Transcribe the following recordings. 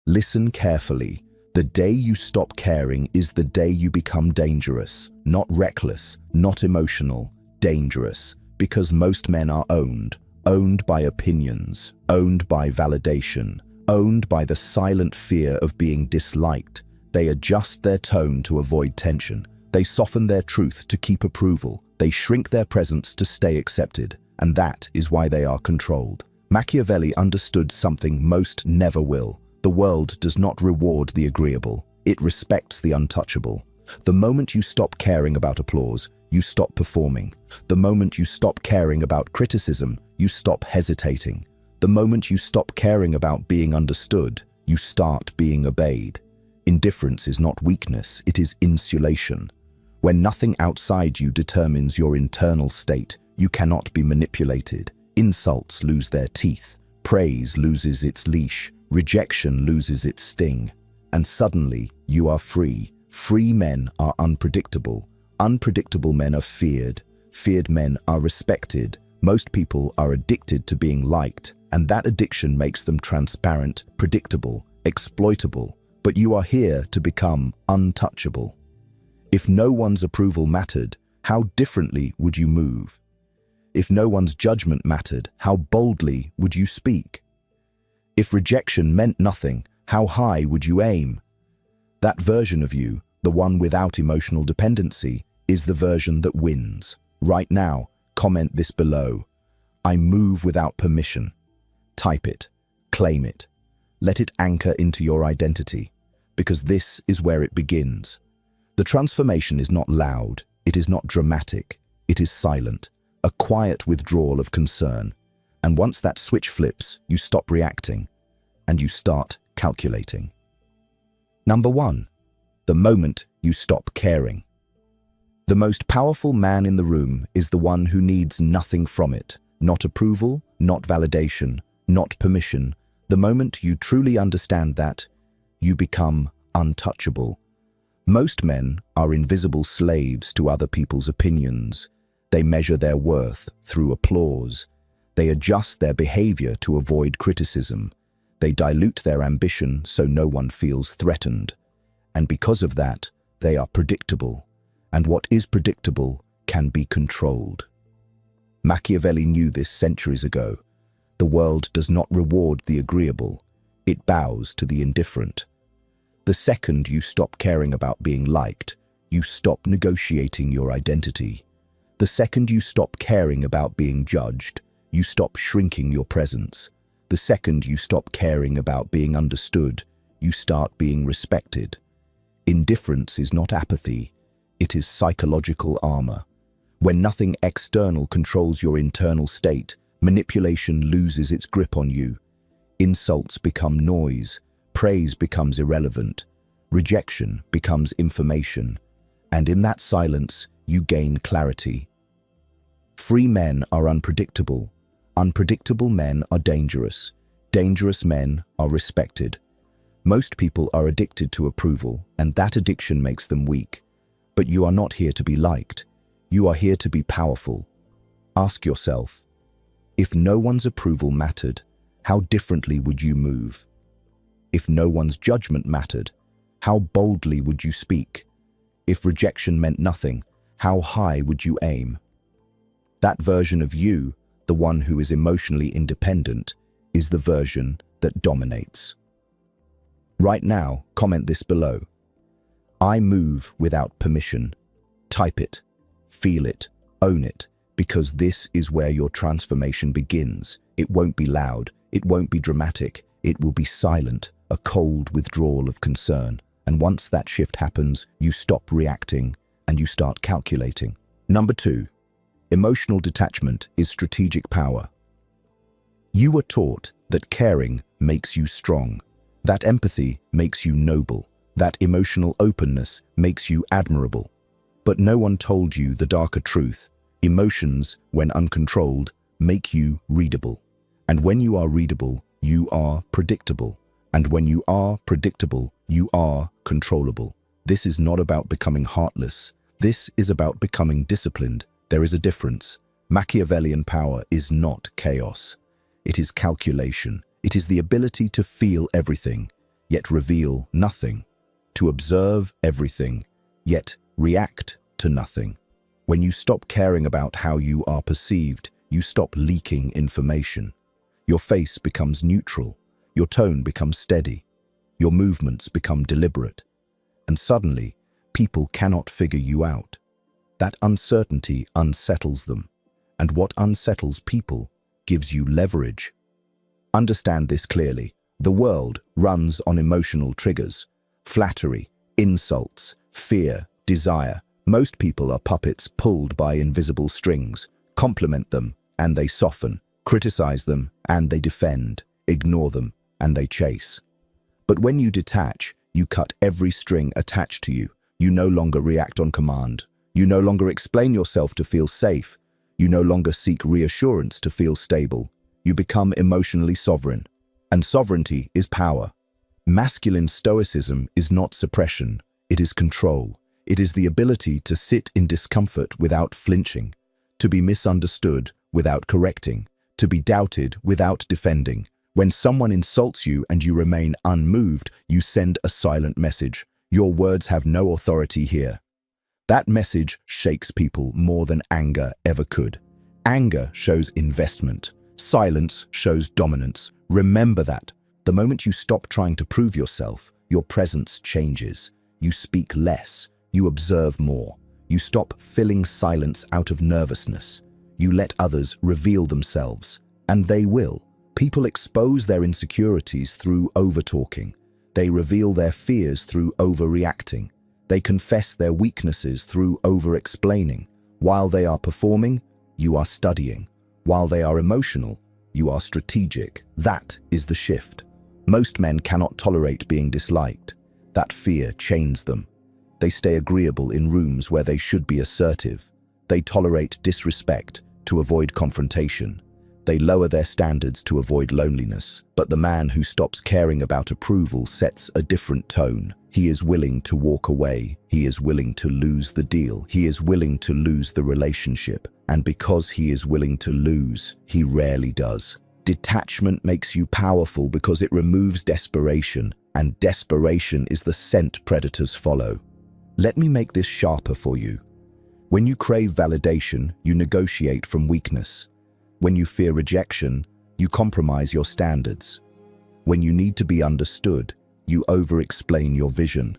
Listen carefully. The day you stop caring is the day you become dangerous. Not reckless, not emotional, dangerous. Because most men are owned by opinions, owned by validation, owned by the silent fear of being disliked. They adjust their tone to avoid tension. They soften their truth to keep approval. They shrink their presence to stay accepted. And that is why they are controlled. Machiavelli understood something most never will. The world does not reward the agreeable. It respects the untouchable. The moment you stop caring about applause, you stop performing. The moment you stop caring about criticism, you stop hesitating. The moment you stop caring about being understood, you start being obeyed. Indifference is not weakness, it is insulation. When nothing outside you determines your internal state, you cannot be manipulated. Insults lose their teeth. Praise loses its leash. Rejection loses its sting. And suddenly, you are free. Free men are unpredictable. Unpredictable men are feared. Feared men are respected. Most people are addicted to being liked, and that addiction makes them transparent, predictable, exploitable. But you are here to become untouchable. If no one's approval mattered, how differently would you move? If no one's judgment mattered, how boldly would you speak? If rejection meant nothing, how high would you aim? That version of you, the one without emotional dependency, is the version that wins. Right now, comment this below. I move without permission. Type it. Claim it. Let it anchor into your identity, because this is where it begins. The transformation is not loud, it is not dramatic, it is silent, a quiet withdrawal of concern. And once that switch flips, you stop reacting and you start calculating. Number 1, the moment you stop caring. The most powerful man in the room is the one who needs nothing from it, not approval, not validation, not permission. The moment you truly understand that, you become untouchable. Most men are invisible slaves to other people's opinions. They measure their worth through applause. They adjust their behavior to avoid criticism. They dilute their ambition so no one feels threatened. And because of that, they are predictable. And what is predictable can be controlled. Machiavelli knew this centuries ago. The world does not reward the agreeable. It bows to the indifferent. The second you stop caring about being liked, you stop negotiating your identity. The second you stop caring about being judged, you stop shrinking your presence. The second you stop caring about being understood, you start being respected. Indifference is not apathy, it is psychological armor. When nothing external controls your internal state, manipulation loses its grip on you. Insults become noise, praise becomes irrelevant, rejection becomes information, and in that silence, you gain clarity. Free men are unpredictable. Unpredictable men are dangerous. Dangerous men are respected. Most people are addicted to approval, and that addiction makes them weak. But you are not here to be liked. You are here to be powerful. Ask yourself, if no one's approval mattered, how differently would you move? If no one's judgment mattered, how boldly would you speak? If rejection meant nothing, how high would you aim? That version of you, the one who is emotionally independent, is the version that dominates. Right now, comment this below. I move without permission. Type it, feel it, own it, because this is where your transformation begins. It won't be loud, it won't be dramatic, it will be silent, a cold withdrawal of concern. And once that shift happens, you stop reacting and you start calculating. Number 2, emotional detachment is strategic power. You were taught that caring makes you strong, that empathy makes you noble, that emotional openness makes you admirable. But no one told you the darker truth. Emotions, when uncontrolled, make you readable. And when you are readable, you are predictable. And when you are predictable, you are controllable. This is not about becoming heartless. This is about becoming disciplined. There is a difference. Machiavellian power is not chaos. It is calculation. It is the ability to feel everything. yet reveal nothing, to observe everything, yet react to nothing. When you stop caring about how you are perceived, you stop leaking information. Your face becomes neutral, your tone becomes steady, your movements become deliberate, and suddenly, people cannot figure you out. That uncertainty unsettles them, and what unsettles people gives you leverage. Understand this clearly. The world runs on emotional triggers: flattery, insults, fear, desire. Most people are puppets pulled by invisible strings. Compliment them, and they soften. Criticize them, and they defend. Ignore them, and they chase. But when you detach, you cut every string attached to you. You no longer react on command. You no longer explain yourself to feel safe. You no longer seek reassurance to feel stable. You become emotionally sovereign. And sovereignty is power. Masculine stoicism is not suppression, it is control. It is the ability to sit in discomfort without flinching, to be misunderstood without correcting, to be doubted without defending. When someone insults you and you remain unmoved, you send a silent message. Your words have no authority here. That message shakes people more than anger ever could. Anger shows investment. Silence shows dominance. Remember that. The moment you stop trying to prove yourself, your presence changes. You speak less. You observe more. You stop filling silence out of nervousness. You let others reveal themselves. And they will. People expose their insecurities through over-talking. They reveal their fears through overreacting. They confess their weaknesses through over-explaining. While they are performing, you are studying. While they are emotional, you are strategic. That is the shift. Most men cannot tolerate being disliked. That fear chains them. They stay agreeable in rooms where they should be assertive. They tolerate disrespect to avoid confrontation. They lower their standards to avoid loneliness. But the man who stops caring about approval sets a different tone. He is willing to walk away. He is willing to lose the deal. He is willing to lose the relationship. And because he is willing to lose, he rarely does. Detachment makes you powerful because it removes desperation, and desperation is the scent predators follow. Let me make this sharper for you. When you crave validation, you negotiate from weakness. When you fear rejection, you compromise your standards. When you need to be understood, you over-explain your vision.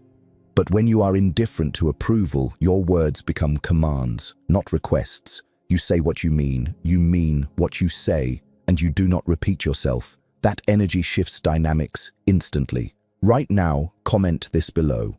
But when you are indifferent to approval, your words become commands, not requests. You say what you mean what you say, and you do not repeat yourself. That energy shifts dynamics instantly. Right now, comment this below.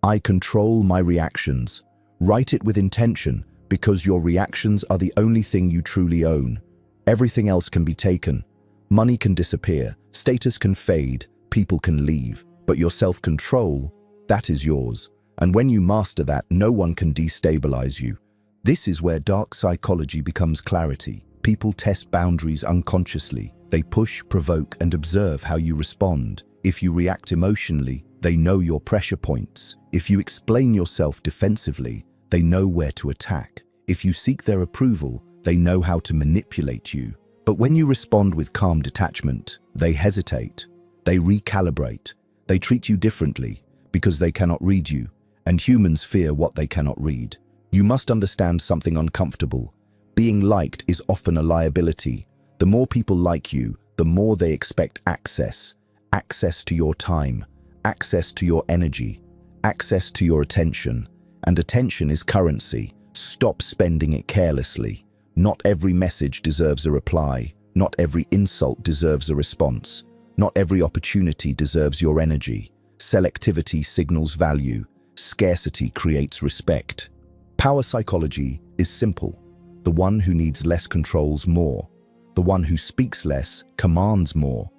I control my reactions. Write it with intention, because your reactions are the only thing you truly own. Everything else can be taken. Money can disappear, status can fade, people can leave, but your self-control, that is yours. And when you master that, no one can destabilize you. This is where dark psychology becomes clarity. People test boundaries unconsciously. They push, provoke, and observe how you respond. If you react emotionally, they know your pressure points. If you explain yourself defensively, they know where to attack. If you seek their approval, they know how to manipulate you. But when you respond with calm detachment, they hesitate. They recalibrate. They treat you differently because they cannot read you, and humans fear what they cannot read. You must understand something uncomfortable. Being liked is often a liability. The more people like you, the more they expect access. Access to your time, access to your energy, access to your attention. And attention is currency. Stop spending it carelessly. Not every message deserves a reply. Not every insult deserves a response. Not every opportunity deserves your energy. Selectivity signals value. Scarcity creates respect. Power psychology is simple. The one who needs less controls more. The one who speaks less commands more.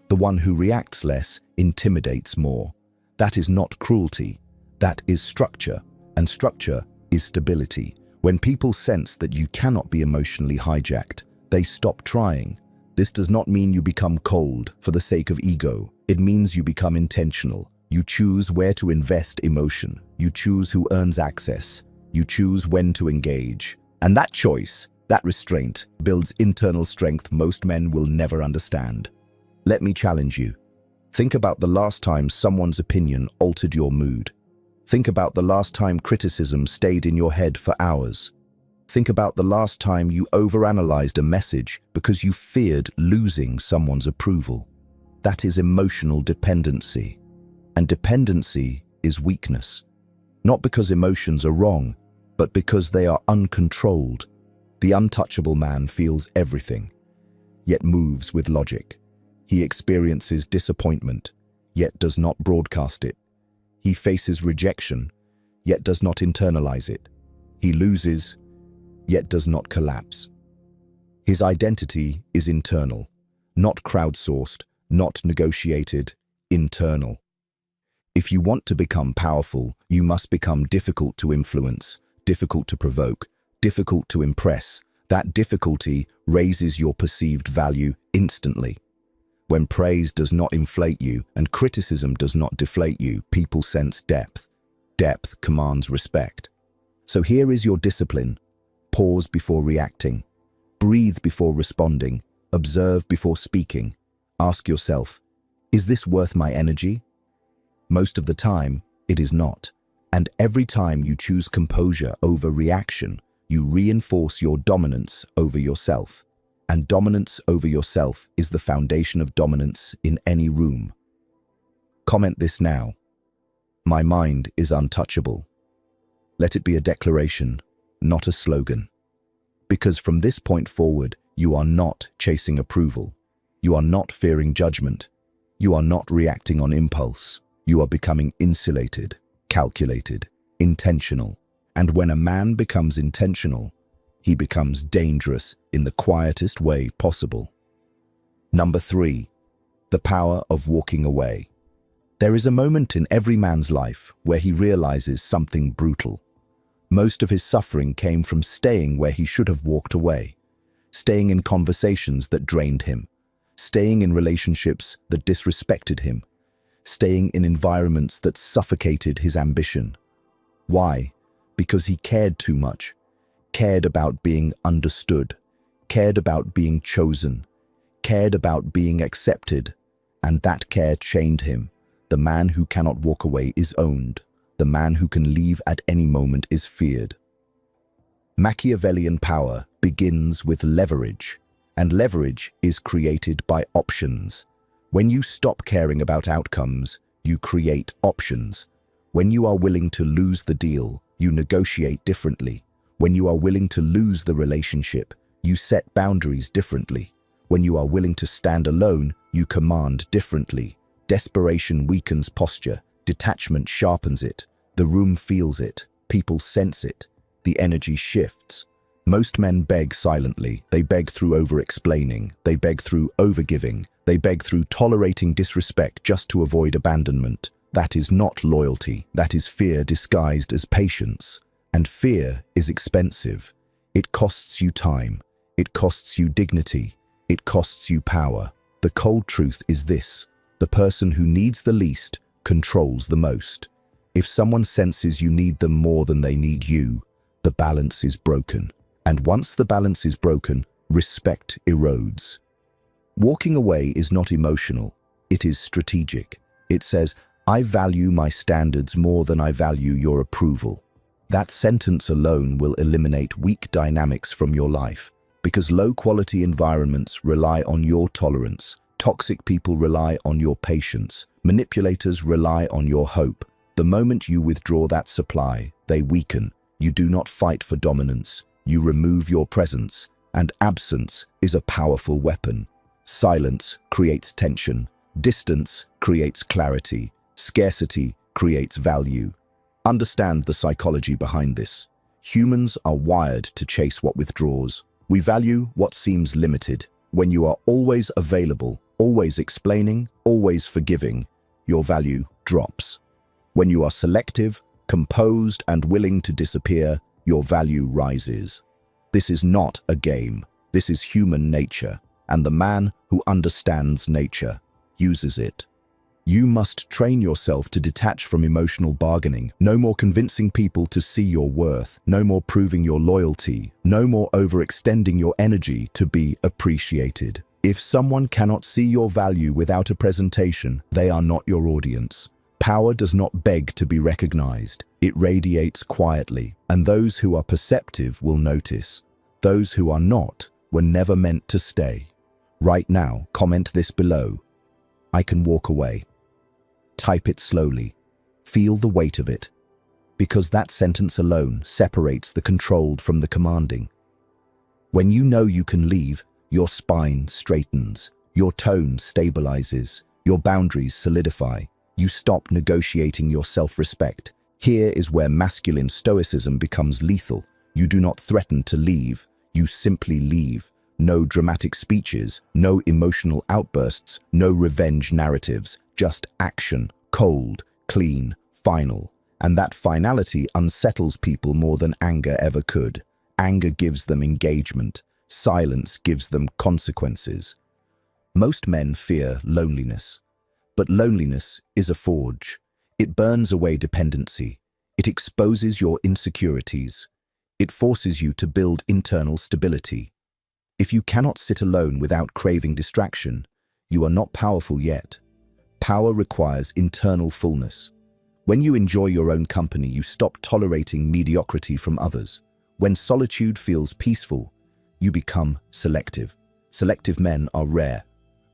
The one who reacts less intimidates more. That is not cruelty. That is structure. And structure is stability. When people sense that you cannot be emotionally hijacked, they stop trying. This does not mean you become cold for the sake of ego. It means you become intentional. You choose where to invest emotion. You choose who earns access. You choose when to engage. And that choice, that restraint, builds internal strength most men will never understand. Let me challenge you. Think about the last time someone's opinion altered your mood. Think about the last time criticism stayed in your head for hours. Think about the last time you overanalyzed a message because you feared losing someone's approval. That is emotional dependency. And dependency is weakness. Not because emotions are wrong, but because they are uncontrolled. The untouchable man feels everything, yet moves with logic. He experiences disappointment, yet does not broadcast it. He faces rejection, yet does not internalize it. He loses, yet does not collapse. His identity is internal, not crowdsourced, not negotiated, internal. If you want to become powerful, you must become difficult to influence, difficult to provoke, difficult to impress. That difficulty raises your perceived value instantly. When praise does not inflate you and criticism does not deflate you, people sense depth. Depth commands respect. So here is your discipline. Pause before reacting. Breathe before responding. Observe before speaking. Ask yourself, is this worth my energy? Most of the time, it is not. And every time you choose composure over reaction, you reinforce your dominance over yourself. And dominance over yourself is the foundation of dominance in any room. Comment this now. My mind is untouchable. Let it be a declaration, not a slogan. Because from this point forward, you are not chasing approval. You are not fearing judgment. You are not reacting on impulse. You are becoming insulated, calculated, intentional. And when a man becomes intentional, he becomes dangerous in the quietest way possible. Number 3, the power of walking away. There is a moment in every man's life where he realizes something brutal. Most of his suffering came from staying where he should have walked away, staying in conversations that drained him, staying in relationships that disrespected him, staying in environments that suffocated his ambition. Why? Because he cared too much, cared about being understood, cared about being chosen, cared about being accepted, and that care chained him. The man who cannot walk away is owned. The man who can leave at any moment is feared. Machiavellian power begins with leverage, and leverage is created by options. When you stop caring about outcomes, you create options. When you are willing to lose the deal, you negotiate differently. When you are willing to lose the relationship, you set boundaries differently. When you are willing to stand alone, you command differently. Desperation weakens posture. Detachment sharpens it. The room feels it. People sense it. The energy shifts. Most men beg silently. They beg through over-explaining. They beg through overgiving. They beg through tolerating disrespect just to avoid abandonment. That is not loyalty. That is fear disguised as patience. And fear is expensive. It costs you time. It costs you dignity. It costs you power. The cold truth is this: the person who needs the least controls the most. If someone senses you need them more than they need you, the balance is broken. And once the balance is broken, respect erodes. Walking away is not emotional. It is strategic. It says, I value my standards more than I value your approval. That sentence alone will eliminate weak dynamics from your life, because low-quality environments rely on your tolerance. Toxic people rely on your patience. Manipulators rely on your hope. The moment you withdraw that supply, they weaken. You do not fight for dominance. You remove your presence, and absence is a powerful weapon. Silence creates tension. Distance creates clarity. Scarcity creates value. Understand the psychology behind this. Humans are wired to chase what withdraws. We value what seems limited. When you are always available, always explaining, always forgiving, your value drops. When you are selective, composed, and willing to disappear, your value rises. This is not a game. This is human nature, and the man who understands nature uses it. You must train yourself to detach from emotional bargaining. No more convincing people to see your worth. No more proving your loyalty. No more overextending your energy to be appreciated. If someone cannot see your value without a presentation, they are not your audience. Power does not beg to be recognized. It radiates quietly, and those who are perceptive will notice. Those who are not were never meant to stay. Right now, comment this below. I can walk away. Type it slowly. Feel the weight of it. Because that sentence alone separates the controlled from the commanding. When you know you can leave, your spine straightens, your tone stabilizes, your boundaries solidify. You stop negotiating your self-respect. Here is where masculine stoicism becomes lethal. You do not threaten to leave, you simply leave. No dramatic speeches, no emotional outbursts, no revenge narratives, just action, cold, clean, final. And that finality unsettles people more than anger ever could. Anger gives them engagement. Silence gives them consequences. Most men fear loneliness. But loneliness is a forge. It burns away dependency. It exposes your insecurities. It forces you to build internal stability. If you cannot sit alone without craving distraction, you are not powerful yet. Power requires internal fullness. When you enjoy your own company, you stop tolerating mediocrity from others. When solitude feels peaceful, you become selective. Selective men are rare.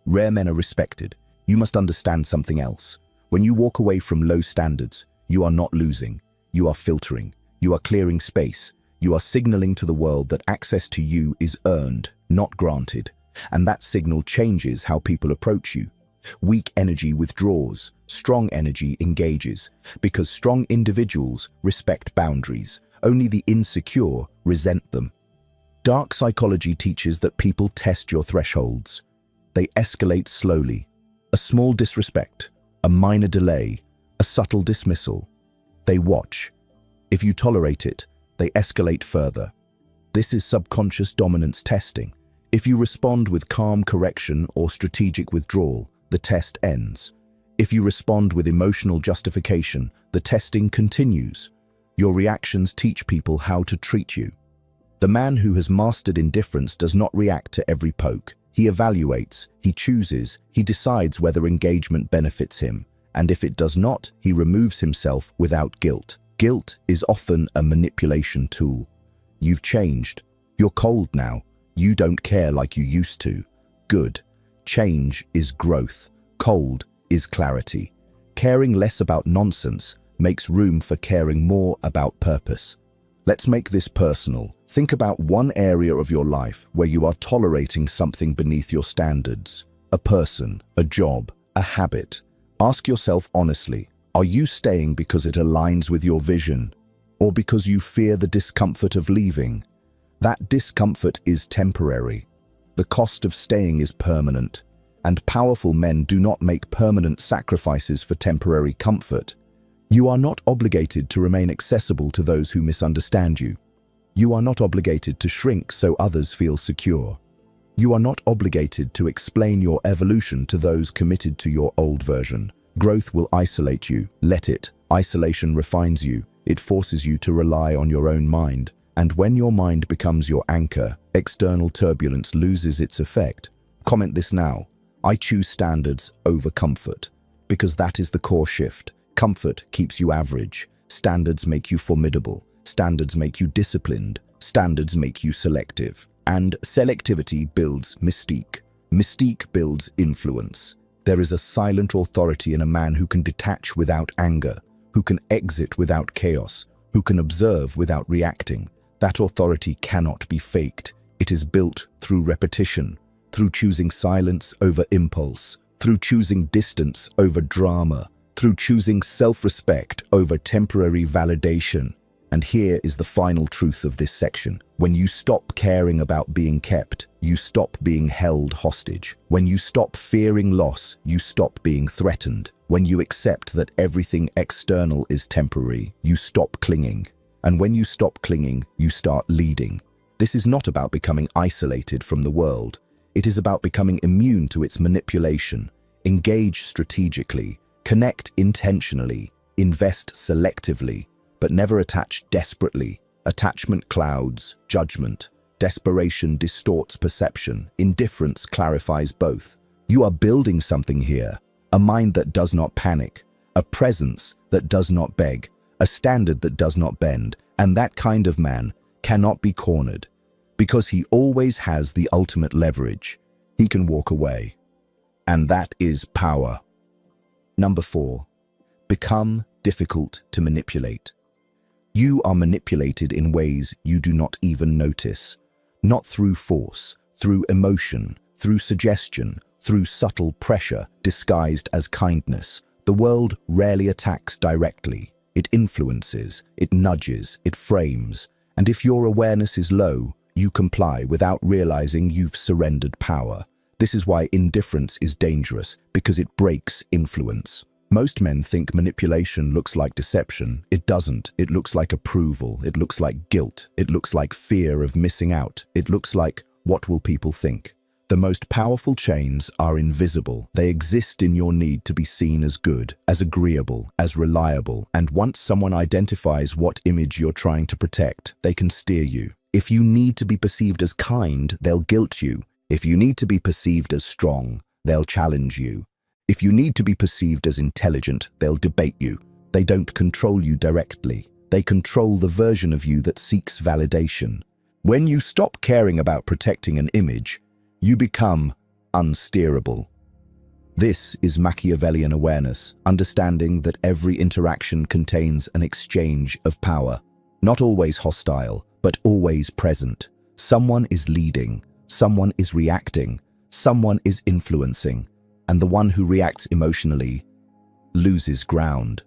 Rare men are respected. You must understand something else. When you walk away from low standards, you are not losing. You are filtering. You are clearing space. You are signaling to the world that access to you is earned, not granted. And that signal changes how people approach you. Weak energy withdraws. Strong energy engages. Because strong individuals respect boundaries. Only the insecure resent them. Dark psychology teaches that people test your thresholds. They escalate slowly. A small disrespect, a minor delay, a subtle dismissal. They watch. If you tolerate it, they escalate further. This is subconscious dominance testing. If you respond with calm correction or strategic withdrawal, the test ends. If you respond with emotional justification, the testing continues. Your reactions teach people how to treat you. The man who has mastered indifference does not react to every poke. He evaluates, he chooses, he decides whether engagement benefits him, and if it does not, he removes himself without guilt. Guilt is often a manipulation tool. You've changed. You're cold now. You don't care like you used to. Good. Change is growth. Cold is clarity. Caring less about nonsense makes room for caring more about purpose. Let's make this personal. Think about one area of your life where you are tolerating something beneath your standards. A person, a job, a habit. Ask yourself honestly, are you staying because it aligns with your vision, or because you fear the discomfort of leaving? That discomfort is temporary. The cost of staying is permanent, and powerful men do not make permanent sacrifices for temporary comfort. You are not obligated to remain accessible to those who misunderstand you. You are not obligated to shrink so others feel secure. You are not obligated to explain your evolution to those committed to your old version. Growth will isolate you. Let it. Isolation refines you. It forces you to rely on your own mind. And when your mind becomes your anchor, external turbulence loses its effect. Comment this now. I choose standards over comfort. Because that is the core shift. Comfort keeps you average. Standards make you formidable. Standards make you disciplined. Standards make you selective. And selectivity builds mystique. Mystique builds influence. There is a silent authority in a man who can detach without anger, who can exit without chaos, who can observe without reacting. That authority cannot be faked. It is built through repetition, through choosing silence over impulse, through choosing distance over drama, through choosing self-respect over temporary validation. And here is the final truth of this section. When you stop caring about being kept, you stop being held hostage. When you stop fearing loss, you stop being threatened. When you accept that everything external is temporary, you stop clinging. And when you stop clinging, you start leading. This is not about becoming isolated from the world. It is about becoming immune to its manipulation. Engage strategically, connect intentionally, invest selectively, but never attach desperately. Attachment clouds judgment. Desperation distorts perception. Indifference clarifies both. You are building something here, a mind that does not panic, a presence that does not beg, a standard that does not bend, and that kind of man cannot be cornered because he always has the ultimate leverage. He can walk away. And that is power. Number 4, become difficult to manipulate. You are manipulated in ways you do not even notice. Not through force, through emotion, through suggestion, through subtle pressure disguised as kindness. The world rarely attacks directly. It influences, it nudges, it frames. And if your awareness is low, you comply without realizing you've surrendered power. This is why indifference is dangerous, because it breaks influence. Most men think manipulation looks like deception. It doesn't. It looks like approval. It looks like guilt. It looks like fear of missing out. It looks like, what will people think? The most powerful chains are invisible. They exist in your need to be seen as good, as agreeable, as reliable. And once someone identifies what image you're trying to protect, they can steer you. If you need to be perceived as kind, they'll guilt you. If you need to be perceived as strong, they'll challenge you. If you need to be perceived as intelligent, they'll debate you. They don't control you directly. They control the version of you that seeks validation. When you stop caring about protecting an image, you become unsteerable. This is Machiavellian awareness, understanding that every interaction contains an exchange of power. Not always hostile, but always present. Someone is leading, someone is reacting, someone is influencing. And the one who reacts emotionally loses ground.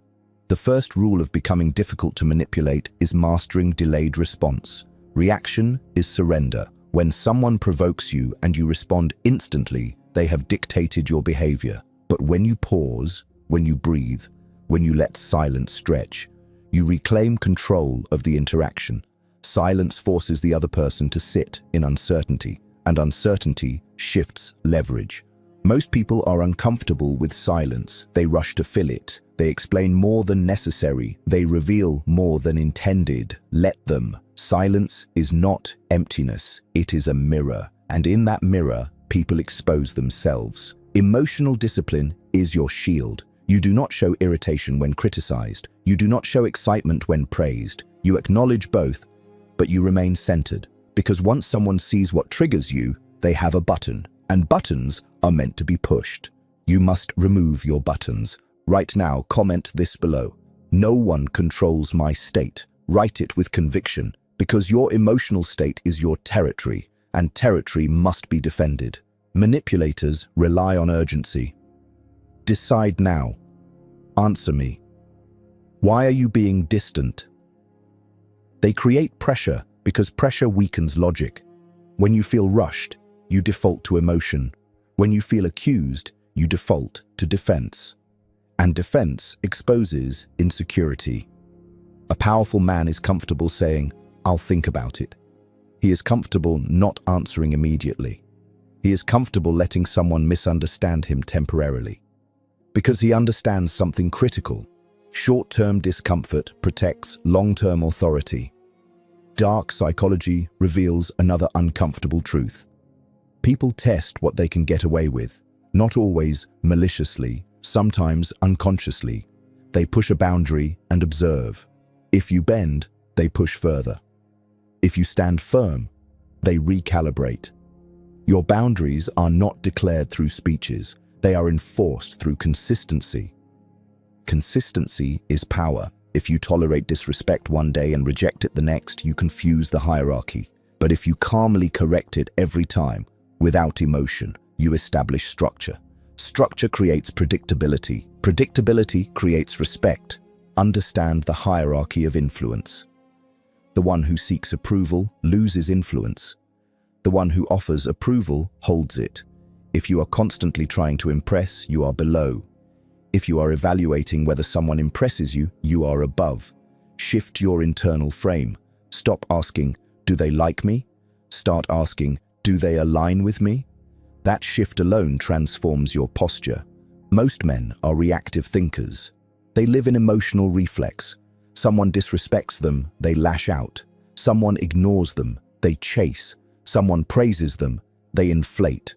The first rule of becoming difficult to manipulate is mastering delayed response. Reaction is surrender. When someone provokes you and you respond instantly, they have dictated your behavior. But when you pause, when you breathe, when you let silence stretch, you reclaim control of the interaction. Silence forces the other person to sit in uncertainty, and uncertainty shifts leverage. Most people are uncomfortable with silence. They rush to fill it. They explain more than necessary. They reveal more than intended. Let them. Silence is not emptiness. It is a mirror. And in that mirror, people expose themselves. Emotional discipline is your shield. You do not show irritation when criticized. You do not show excitement when praised. You acknowledge both, but you remain centered. Because once someone sees what triggers you, they have a button. And buttons are meant to be pushed. You must remove your buttons. Right now, comment this below. No one controls my state. Write it with conviction, because your emotional state is your territory, and territory must be defended. Manipulators rely on urgency. Decide now. Answer me. Why are you being distant? They create pressure because pressure weakens logic. When you feel rushed, you default to emotion. When you feel accused, you default to defense. And defense exposes insecurity. A powerful man is comfortable saying, "I'll think about it." He is comfortable not answering immediately. He is comfortable letting someone misunderstand him temporarily. Because he understands something critical. Short-term discomfort protects long-term authority. Dark psychology reveals another uncomfortable truth. People test what they can get away with, not always maliciously, sometimes unconsciously. They push a boundary and observe. If you bend, they push further. If you stand firm, they recalibrate. Your boundaries are not declared through speeches. They are enforced through consistency. Consistency is power. If you tolerate disrespect one day and reject it the next, you confuse the hierarchy. But if you calmly correct it every time, without emotion, you establish structure. Structure creates predictability. Predictability creates respect. Understand the hierarchy of influence. The one who seeks approval loses influence. The one who offers approval holds it. If you are constantly trying to impress, you are below. If you are evaluating whether someone impresses you, you are above. Shift your internal frame. Stop asking, "Do they like me?" Start asking, "Do they align with me?" That shift alone transforms your posture. Most men are reactive thinkers. They live in emotional reflex. Someone disrespects them, they lash out. Someone ignores them, They chase. Someone praises them, they inflate.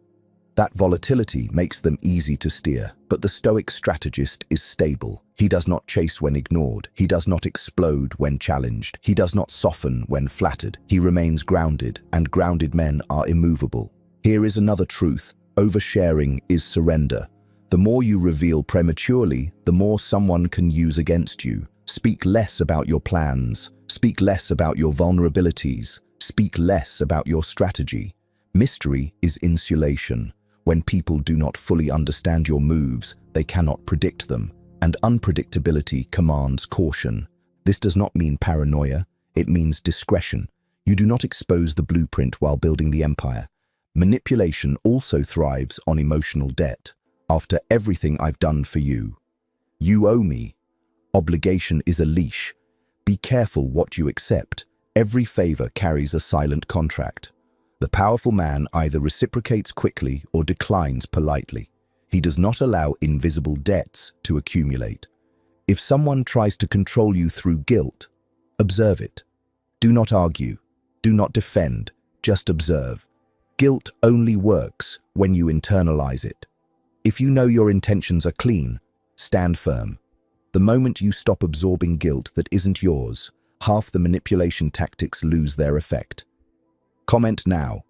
That volatility makes them easy to steer, but the Stoic strategist is stable. He does not chase when ignored. He does not explode when challenged. He does not soften when flattered. He remains grounded, and grounded men are immovable. Here is another truth. Oversharing is surrender. The more you reveal prematurely, the more someone can use against you. Speak less about your plans. Speak less about your vulnerabilities. Speak less about your strategy. Mystery is insulation. When people do not fully understand your moves, they cannot predict them, and unpredictability commands caution. This does not mean paranoia, it means discretion. You do not expose the blueprint while building the empire. Manipulation also thrives on emotional debt. After everything I've done for you, you owe me. Obligation is a leash. Be careful what you accept. Every favor carries a silent contract. The powerful man either reciprocates quickly or declines politely. He does not allow invisible debts to accumulate. If someone tries to control you through guilt, observe it. Do not argue. Do not defend. Just observe. Guilt only works when you internalize it. If you know your intentions are clean, stand firm. The moment you stop absorbing guilt that isn't yours, half the manipulation tactics lose their effect. Comment now.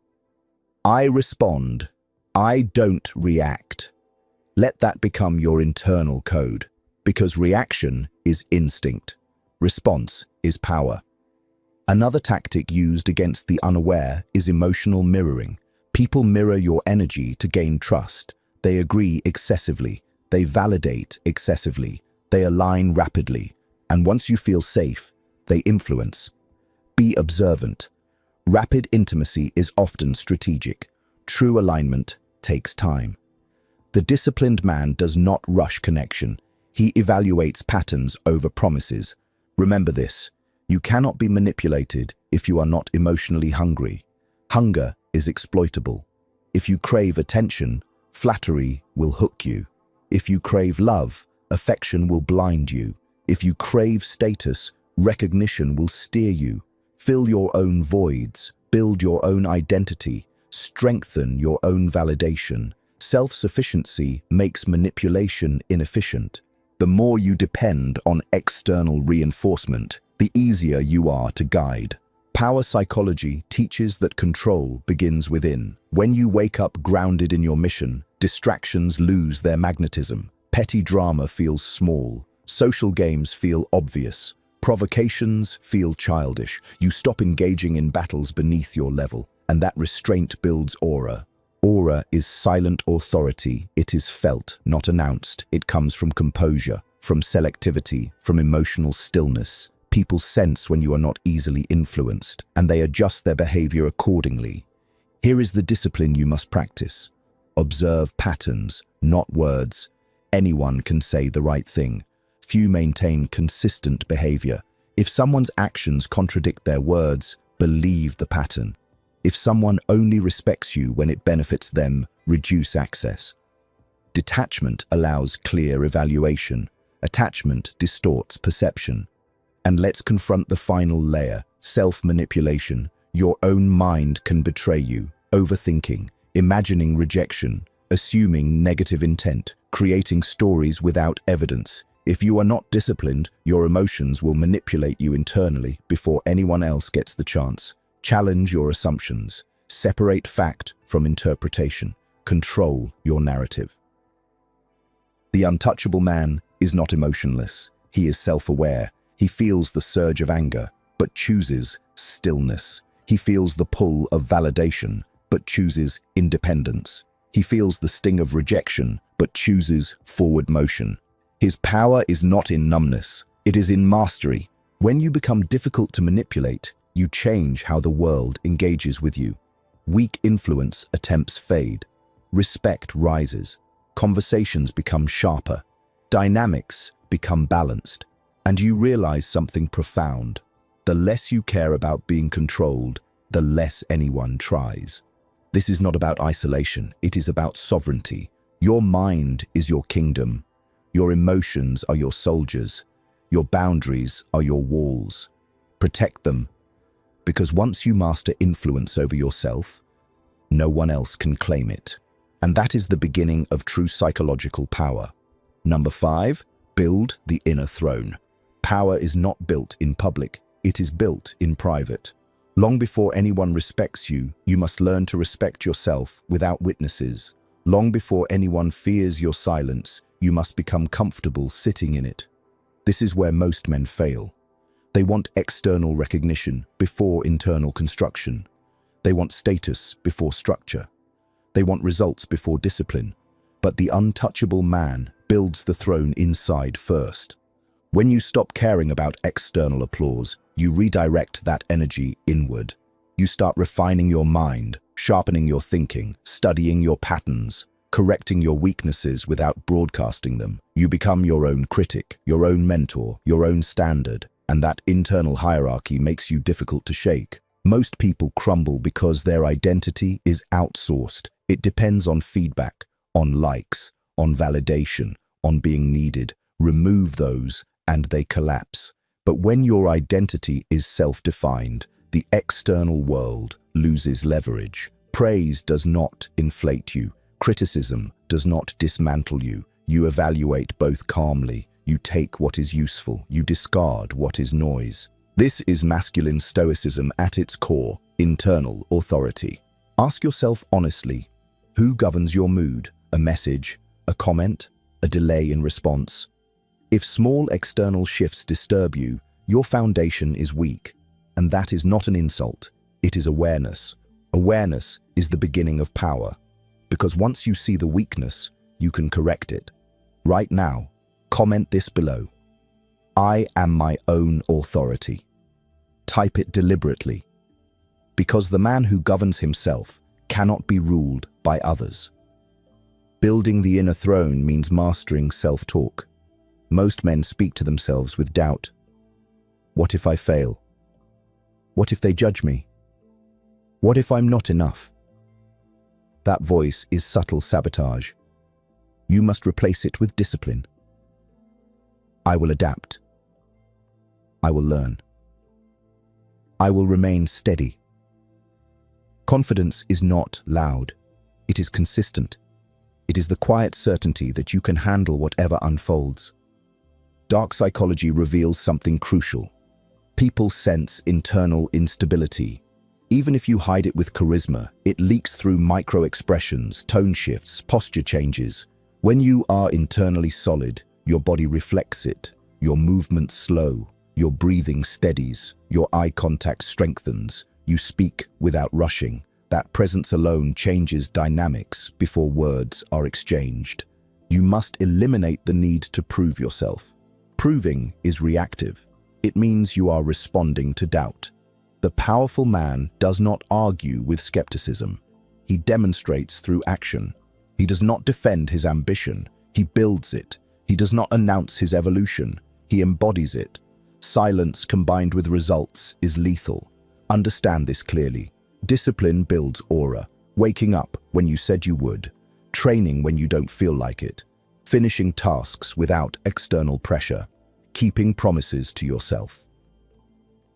I respond. I don't react. Let that become your internal code, because reaction is instinct. Response is power. Another tactic used against the unaware is emotional mirroring. People mirror your energy to gain trust. They agree excessively. They validate excessively. They align rapidly. And once you feel safe, they influence. Be observant. Rapid intimacy is often strategic. True alignment takes time. The disciplined man does not rush connection. He evaluates patterns over promises. Remember this, you cannot be manipulated if you are not emotionally hungry. Hunger is exploitable. If you crave attention, flattery will hook you. If you crave love, affection will blind you. If you crave status, recognition will steer you. Fill your own voids, build your own identity, strengthen your own validation. Self-sufficiency makes manipulation inefficient. The more you depend on external reinforcement, the easier you are to guide. Power psychology teaches that control begins within. When you wake up grounded in your mission, distractions lose their magnetism. Petty drama feels small. Social games feel obvious. Provocations feel childish. You stop engaging in battles beneath your level, and that restraint builds aura. Aura is silent authority. It is felt, not announced. It comes from composure, from selectivity, from emotional stillness. People sense when you are not easily influenced, and they adjust their behavior accordingly. Here is the discipline you must practice. Observe patterns, not words. Anyone can say the right thing. Few maintain consistent behavior. If someone's actions contradict their words, believe the pattern. If someone only respects you when it benefits them, reduce access. Detachment allows clear evaluation. Attachment distorts perception. And let's confront the final layer, self-manipulation. Your own mind can betray you. Overthinking, imagining rejection, assuming negative intent, creating stories without evidence. If you are not disciplined, your emotions will manipulate you internally before anyone else gets the chance. Challenge your assumptions. Separate fact from interpretation. Control your narrative. The untouchable man is not emotionless. He is self-aware. He feels the surge of anger, but chooses stillness. He feels the pull of validation, but chooses independence. He feels the sting of rejection, but chooses forward motion. His power is not in numbness, it is in mastery. When you become difficult to manipulate, you change how the world engages with you. Weak influence attempts fade. Respect rises. Conversations become sharper. Dynamics become balanced. And you realize something profound. The less you care about being controlled, the less anyone tries. This is not about isolation, it is about sovereignty. Your mind is your kingdom. Your emotions are your soldiers. Your boundaries are your walls. Protect them. Because once you master influence over yourself, no one else can claim it. And that is the beginning of true psychological power. Number 5, build the inner throne. Power is not built in public, it is built in private. Long before anyone respects you, you must learn to respect yourself without witnesses. Long before anyone fears your silence, you must become comfortable sitting in it. This is where most men fail. They want external recognition before internal construction. They want status before structure. They want results before discipline. But the untouchable man builds the throne inside first. When you stop caring about external applause, you redirect that energy inward. You start refining your mind, sharpening your thinking, studying your patterns, correcting your weaknesses without broadcasting them. You become your own critic, your own mentor, your own standard, and that internal hierarchy makes you difficult to shake. Most people crumble because their identity is outsourced. It depends on feedback, on likes, on validation, on being needed. Remove those and they collapse. But when your identity is self-defined, the external world loses leverage. Praise does not inflate you. Criticism does not dismantle you. You evaluate both calmly. You take what is useful. You discard what is noise. This is masculine stoicism at its core, internal authority. Ask yourself honestly, who governs your mood? A message, a comment, a delay in response? If small external shifts disturb you, your foundation is weak. And that is not an insult. It is awareness. Awareness is the beginning of power. Because once you see the weakness, you can correct it. Right now, comment this below. I am my own authority. Type it deliberately. Because the man who governs himself cannot be ruled by others. Building the inner throne means mastering self-talk. Most men speak to themselves with doubt. What if I fail? What if they judge me? What if I'm not enough? That voice is subtle sabotage. You must replace it with discipline. I will adapt. I will learn. I will remain steady. Confidence is not loud. It is consistent. It is the quiet certainty that you can handle whatever unfolds. Dark psychology reveals something crucial. People sense internal instability. Even if you hide it with charisma, it leaks through micro-expressions, tone shifts, posture changes. When you are internally solid, your body reflects it. Your movements slow, your breathing steadies, your eye contact strengthens. You speak without rushing. That presence alone changes dynamics before words are exchanged. You must eliminate the need to prove yourself. Proving is reactive. It means you are responding to doubt. The powerful man does not argue with skepticism. He demonstrates through action. He does not defend his ambition. He builds it. He does not announce his evolution. He embodies it. Silence combined with results is lethal. Understand this clearly. Discipline builds aura. Waking up when you said you would. Training when you don't feel like it. Finishing tasks without external pressure. Keeping promises to yourself.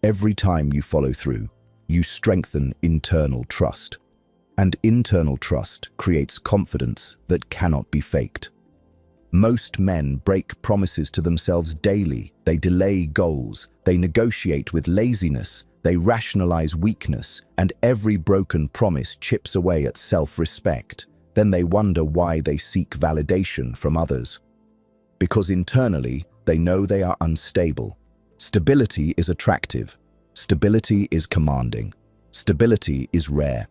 Every time you follow through, you strengthen internal trust. And internal trust creates confidence that cannot be faked. Most men break promises to themselves daily. They delay goals. They negotiate with laziness. They rationalize weakness. And every broken promise chips away at self-respect. Then they wonder why they seek validation from others. Because internally, they know they are unstable. Stability is attractive. Stability is commanding. Stability is rare.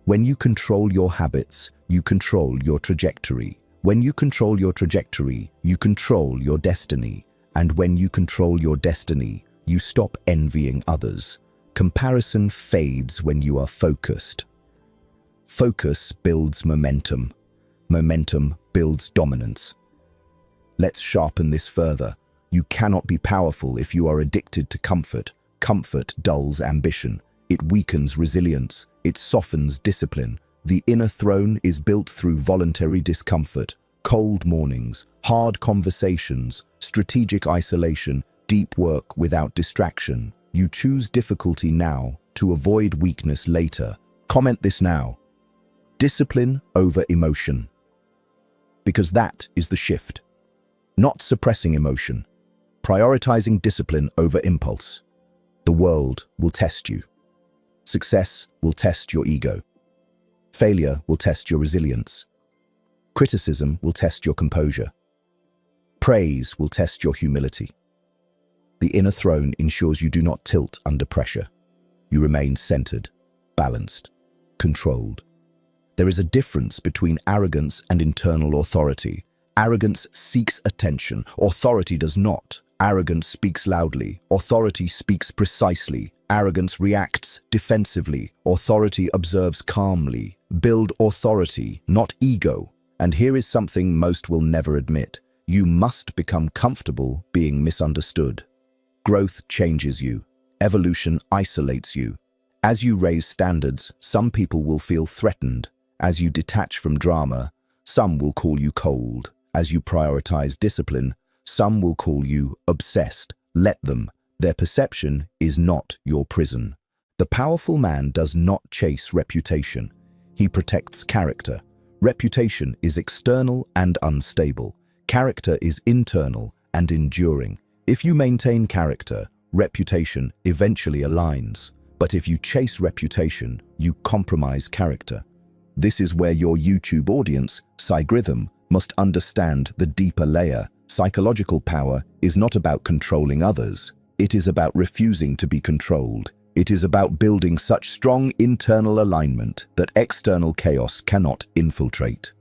When you control your habits, you control your trajectory. When you control your trajectory, you control your destiny. And when you control your destiny, you stop envying others. Comparison fades when you are focused. Focus builds momentum. Momentum builds dominance. Let's sharpen this further. You cannot be powerful if you are addicted to comfort. Comfort dulls ambition. It weakens resilience. It softens discipline. The inner throne is built through voluntary discomfort, cold mornings, hard conversations, strategic isolation, deep work without distraction. You choose difficulty now to avoid weakness later. Comment this now. Discipline over emotion. Because that is the shift. Not suppressing emotion. Prioritizing discipline over impulse. The world will test you. Success will test your ego. Failure will test your resilience. Criticism will test your composure. Praise will test your humility. The inner throne ensures you do not tilt under pressure. You remain centered, balanced, controlled. There is a difference between arrogance and internal authority. Arrogance seeks attention. Authority does not. Arrogance speaks loudly. Authority speaks precisely. Arrogance reacts defensively. Authority observes calmly. Build authority, not ego. And here is something most will never admit. You must become comfortable being misunderstood. Growth changes you. Evolution isolates you. As you raise standards, some people will feel threatened. As you detach from drama, some will call you cold. As you prioritize discipline, some will call you obsessed. Let them. Their perception is not your prison. The powerful man does not chase reputation. He protects character. Reputation is external and unstable. Character is internal and enduring. If you maintain character, reputation eventually aligns. But if you chase reputation, you compromise character. This is where your YouTube audience, psychrythm, must understand the deeper layer. Psychological power is not about controlling others. It is about refusing to be controlled. It is about building such strong internal alignment that external chaos cannot infiltrate.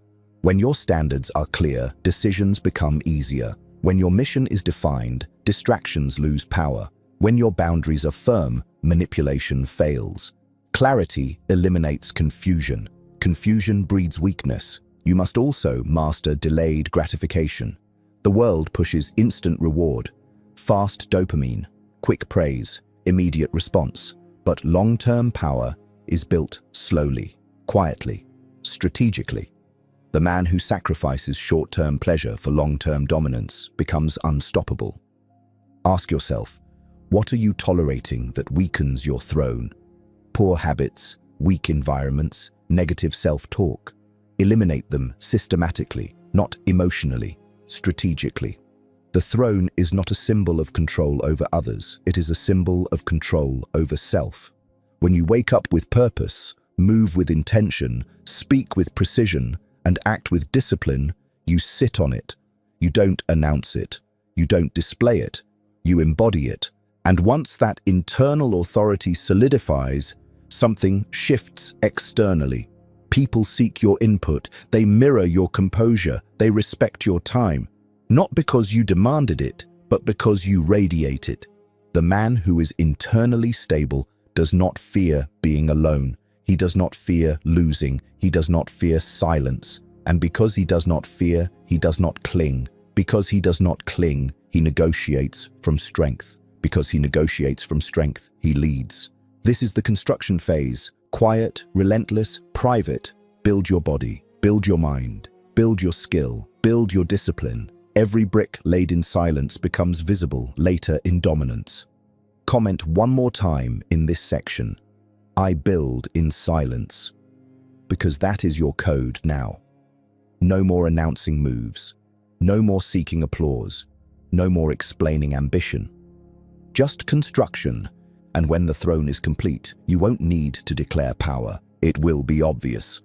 When your standards are clear, decisions become easier. When your mission is defined, distractions lose power. When your boundaries are firm, manipulation fails. Clarity eliminates confusion. Confusion breeds weakness. You must also master delayed gratification. The world pushes instant reward, fast dopamine, quick praise, immediate response. But long-term power is built slowly, quietly, strategically. The man who sacrifices short-term pleasure for long-term dominance becomes unstoppable. Ask yourself, what are you tolerating that weakens your throne? Poor habits, weak environments, negative self-talk. Eliminate them systematically, not emotionally, strategically. The throne is not a symbol of control over others. It is a symbol of control over self. When you wake up with purpose, move with intention, speak with precision, and act with discipline, you sit on it. You don't announce it. You don't display it. You embody it. And once that internal authority solidifies, something shifts externally. People seek your input. They mirror your composure. They respect your time. Not because you demanded it, but because you radiate it. The man who is internally stable does not fear being alone. He does not fear losing. He does not fear silence. And because he does not fear, he does not cling. Because he does not cling, he negotiates from strength. Because he negotiates from strength, he leads. This is the construction phase. Quiet, relentless, private. Build your body, build your mind, build your skill, build your discipline. Every brick laid in silence becomes visible later in dominance. Comment one more time in this section. I build in silence. Because that is your code now. No more announcing moves. No more seeking applause. No more explaining ambition. Just construction. And when the throne is complete, you won't need to declare power. It will be obvious.